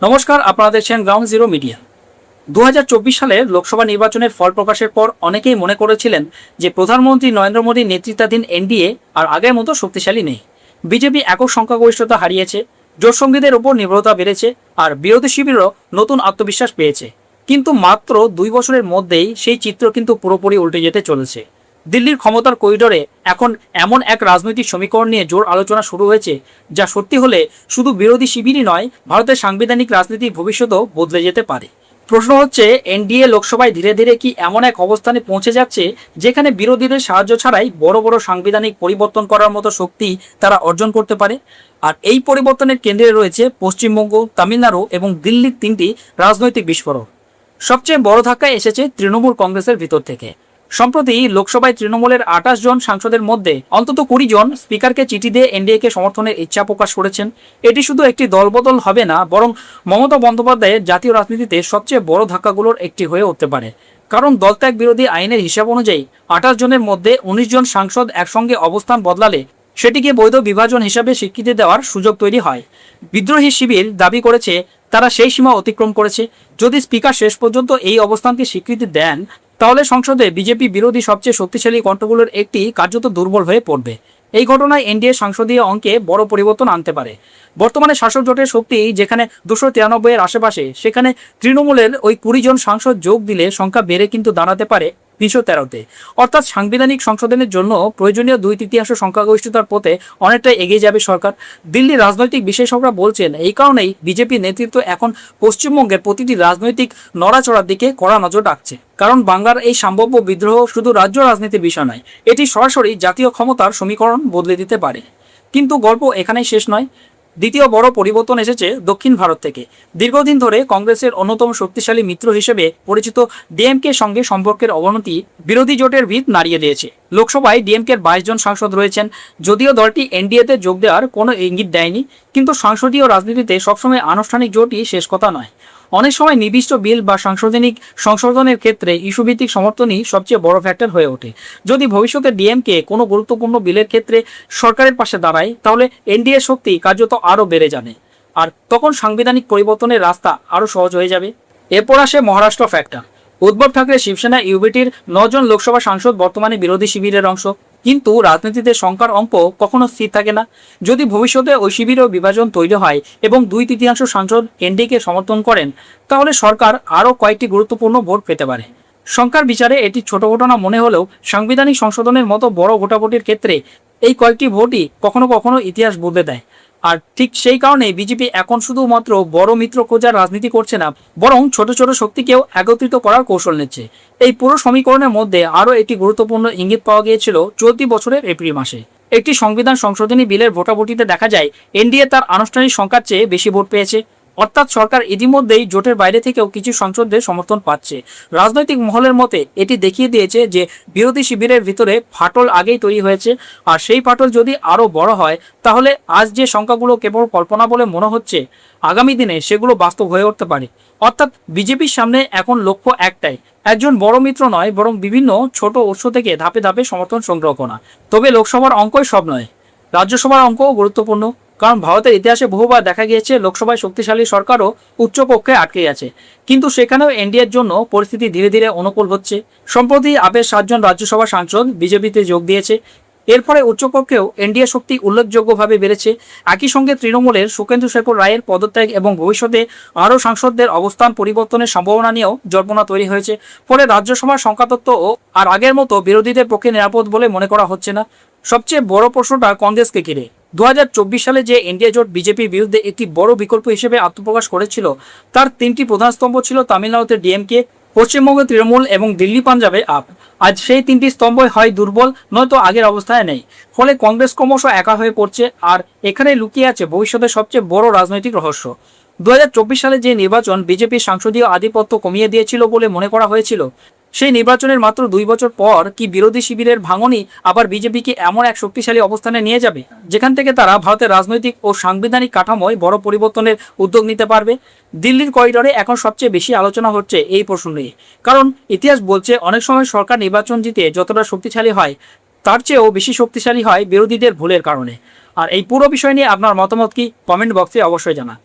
নমস্কার, আপনারা দেখছেন গ্রাউন্ড জিরো মিডিয়া। 2024 সালের লোকসভা নির্বাচনের ফল প্রকাশের পর অনেকেই মনে করেছিলেন যে প্রধানমন্ত্রী নরেন্দ্র মোদীর নেতৃত্বাধীন এনডিএ আর আগের মতো শক্তিশালী নেই। বিজেপি একক সংখ্যাগরিষ্ঠতা হারিয়েছে, জোটসঙ্গীদের ওপর নির্ভরতা বেড়েছে, আর বিরোধী শিবিরও নতুন আত্মবিশ্বাস পেয়েছে। কিন্তু মাত্র 2 বছরের মধ্যেই সেই চিত্র কিন্তু পুরোপুরি উল্টে যেতে চলেছে। দিল্লির ক্ষমতার করিডোরে এখন এমন এক রাজনৈতিক সমীকরণ নিয়ে জোর আলোচনা শুরু হয়েছে, যা সত্যি হলে শুধু বিরোধী শিবিরই নয়, ভারতের সাংবিধানিক রাজনীতির ভবিষ্যৎও বদলে যেতে পারে। প্রশ্ন হচ্ছে, এনডিএ লোকসভায় ধীরে ধীরে কি এমন এক অবস্থানে পৌঁছে যাচ্ছে যেখানে বিরোধীদের সাহায্য ছাড়াই বড় বড় সাংবিধানিক পরিবর্তন করার মতো শক্তি তারা অর্জন করতে পারে? আর এই পরিবর্তনের কেন্দ্রে রয়েছে পশ্চিমবঙ্গ, তামিলনাড়ু এবং দিল্লির 3টি রাজনৈতিক বিস্ফোরণ। সবচেয়ে বড় ধাক্কা এসেছে তৃণমূল কংগ্রেসের ভিতর থেকে। সম্প্রতি লোকসভায় তৃণমূলের 28 জন সাংসদের মধ্যে অন্তত 20 জন স্পিকারকে চিঠি দিয়ে এনডিএকে সমর্থনের ইচ্ছা প্রকাশ করেছেন। এটি শুধু একটি দলবদল হবে না, বরং মমতা বন্দ্যোপাধ্যায়ের জাতীয় রাজনীতিতে সবচেয়ে বড় ধাক্কাগুলোর একটি হয়ে উঠতে পারে। কারণ দলত্যাগ বিরোধী আইনের হিসাব অনুযায়ী 28 জনের মধ্যে 19 জন সাংসদ একসঙ্গে অবস্থান বদলালে সেটিকে বৈধ বিভাজন হিসাবে স্বীকৃতি দেওয়ার সুযোগ তৈরি হয়। বিদ্রোহী শিবির দাবি করেছে তারা সেই সীমা অতিক্রম করেছে। যদি স্পিকার শেষ পর্যন্ত এই অবস্থানকে স্বীকৃতি দেন, তাহলে সংসদে বিজেপি বিরোধী সবচেয়ে শক্তিশালী কণ্ঠগুলোর একটি কার্যত দুর্বল হয়ে পড়বে। এই ঘটনায় এনডিএ সংসদীয় অঙ্কে বড় পরিবর্তন আনতে পারে। বর্তমানে শাসক জোটের শক্তি যেখানে 293 এর আশেপাশে, সেখানে তৃণমূলের ওই 20 জন সাংসদ যোগ দিলে সংখ্যা বেড়ে কিন্তু দাঁড়াতে পারে 313-তে। অর্থাৎ সাংবিধানিক সংশোধনের জন্য প্রয়োজনীয় 2/3 সংখ্যাগরিষ্ঠতার পথে অনেকটাই এগিয়ে যাবে সরকার। দিল্লির রাজনৈতিক বিশেষজ্ঞরা বলছেন এই কারণেই বিজেপি নেতৃত্ব এখন পশ্চিমবঙ্গের প্রতিটি রাজনৈতিক নড়াচড়ার দিকে কড়া নজর রাখছে। কারণ বাংলার এই সম্ভাব্য বিদ্রোহ শুধু রাজ্য রাজনীতির বিষয় নয়, এটি সরাসরি জাতীয় ক্ষমতার সমীকরণ বদলে দিতে পারে। কিন্তু গল্প এখানেই শেষ নয়। দ্বিতীয় বড় পরিবর্তন এসেছে দক্ষিণ ভারত থেকে। দীর্ঘদিন ধরে কংগ্রেসের অন্যতম শক্তিশালী মিত্র হিসেবে পরিচিত ডিএমকে সঙ্গে সম্পর্কের অবনতি বিরোধী জোটের ভিত নাড়িয়ে দিয়েছে। লোকসভায় ডিএমকের 22 জন সাংসদ রয়েছেন। যদিও দলটি এনডিএতে যোগ দেওয়ার কোনো ইঙ্গিত দেয়নি, কিন্তু সংসদীয় রাজনীতিতে সবসময় আনুষ্ঠানিক জোটই শেষ কথা নয়। অনেক সময় নির্দিষ্ট বিল বা সাংবিধানিক সংশোধনের ক্ষেত্রে ইস্যুভিত্তিক সমর্থনই সবচেয়ে বড় ফ্যাক্টর হয়ে ওঠে। যদি ভবিষ্যতে ডিএমকে কোনো গুরুত্বপূর্ণ বিলের ক্ষেত্রে সরকারের পাশে দাঁড়ায়, তাহলে এনডিএ শক্তি কার্যত আরও বেড়ে যাবে, আর তখন সাংবিধানিক পরিবর্তনের রাস্তা আরও সহজ হয়ে যাবে। এরপর আসে মহারাষ্ট্র ফ্যাক্টর। উদ্ধব ঠাকরে শিবসেনা ইউবিটির 9 জন লোকসভা সাংসদ বর্তমানে বিরোধী শিবিরের অংশ। কিন্তু রাজনীতিতে সংখ্যার অঙ্ক কখনো স্থির থাকে না। যদি ভবিষ্যতে ওই শিবিরেও বিভাজন তৈরি হয় এবং 2/3 সাংসদ এনডিএকে সমর্থন করেন, তাহলে সরকার আরও কয়েকটি গুরুত্বপূর্ণ ভোট পেতে পারে। সংখ্যার বিচারে এটি ছোট ঘটনা মনে হলেও সাংবিধানিক সংশোধনের মতো বড় ভোটাভুটির ক্ষেত্রে এই কয়েকটি ভোটই কখনো কখনো ইতিহাস বদলে দেয়। আর ঠিক সেই কারণে বিজেপি এখন শুধুমাত্র বড় মিত্র খোঁজার রাজনীতি করছে না, বরং ছোট ছোট শক্তিকেও একত্রিত করার কৌশল নিচ্ছে। এই পুরো সমীকরণের মধ্যে আরও একটি গুরুত্বপূর্ণ ইঙ্গিত পাওয়া গিয়েছিল চলতি বছরের এপ্রিল মাসে। একটি সংবিধান সংশোধনী বিলের ভোটাভুটিতে দেখা যায় এনডিএ তার আনুষ্ঠানিক সংখ্যার চেয়ে বেশি ভোট পেয়েছে। অর্থাৎ সরকার ইতিমধ্যেই জোটের বাইরে থেকেও কিছু সংসদদের সমর্থন পাচ্ছে। রাজনৈতিক মহলের মতে এটি দেখিয়ে দিয়েছে যে বিরোধী শিবিরের ভিতরে ফাটল আগেই তৈরি হয়েছে, আর সেই ফাটল যদি আরও বড় হয়, তাহলে আজ যে সংখ্যাগুলো কেবল কল্পনা বলে মনে হচ্ছে, আগামী দিনে সেগুলো বাস্তব হয়ে উঠতে পারে। অর্থাৎ বিজেপির সামনে এখন লক্ষ্য একটাই, একজন বড় মিত্র নয়, বরং বিভিন্ন ছোট উৎস থেকে ধাপে ধাপে সমর্থন সংগ্রহ করা। তবে লোকসভার অঙ্কই সব নয়, রাজ্যসভার অঙ্কও গুরুত্বপূর্ণ। কারণ ভারতের ইতিহাসে বহুবার দেখা গিয়েছে লোকসভায় শক্তিশালী সরকারও উচ্চকক্ষে আটকে গেছে, কিন্তু সেখানেও এনডিএর জন্য পরিস্থিতি ধীরে ধীরে অনুকূল হচ্ছে। সম্প্রতি আবের 7 জন রাজ্যসভা সাংসদ বিজেপিতে যোগ দিয়েছে। এর ফলে উচ্চকক্ষেও এনডিএ শক্তি উল্লেখযোগ্যভাবে বেড়েছে। একই সঙ্গে তৃণমূলের সুখেন্দু শেখর রায়ের পদত্যাগ এবং ভবিষ্যতে আরও সাংসদদের অবস্থান পরিবর্তনের সম্ভাবনা নিয়েও জল্পনা তৈরি হয়েছে। ফলে রাজ্যসভার সংখ্যাতত্ত্ব আর আগের মতো বিরোধীদের পক্ষে নিরাপদ বলে মনে করা হচ্ছে না। সবচেয়ে বড় প্রশ্নটা কংগ্রেসকে ঘিরে। 2024 সালে যে এনডিএ জোট বিজেপির বিরুদ্ধে একটি বড় বিকল্প হিসেবে আত্মপ্রকাশ করেছিল, তার 3টি প্রধান স্তম্ভ ছিল তামিলনাড়ুতে ডিএমকে, পশ্চিমবঙ্গে তৃণমূল এবং দিল্লি পাঞ্জাবে আপ। আজ সেই 3টি স্তম্ভই হয় দুর্বল, নয়তো আগের অবস্থায় নেই। ফলে কংগ্রেস ক্রমশ একা হয়ে পড়ছে, আর এখানে লুকিয়ে আছে ভবিষ্যতের সবচেয়ে বড় রাজনৈতিক রহস্য। 2024 সালে যে নির্বাচন বিজেপির সংসদীয় আধিপত্য কমিয়ে দিয়েছিল বলে মনে করা হয়েছিল, সেই নির্বাচনের মাত্র 2 বছর পর কি বিরোধী শিবিরের ভাঙনই আবার বিজেপিকে এমন এক শক্তিশালী অবস্থানে নিয়ে যাবে, যেখান থেকে তারা ভারতের রাজনৈতিক ও সাংবিধানিক কাঠামোয় বড় পরিবর্তনের উদ্যোগ নিতে পারবে? দিল্লির করিডোরে এখন সবচেয়ে বেশি আলোচনা হচ্ছে এই প্রশ্ন নিয়ে। কারণ ইতিহাস বলছে অনেক সময় সরকার নির্বাচন জিতে যতটা শক্তিশালী হয়, তার চেয়েও বেশি শক্তিশালী হয় বিরোধীদের ভুলের কারণে। আর এই পুরো বিষয় নিয়ে আপনার মতামত কি, কমেন্ট বক্সে অবশ্যই জানান।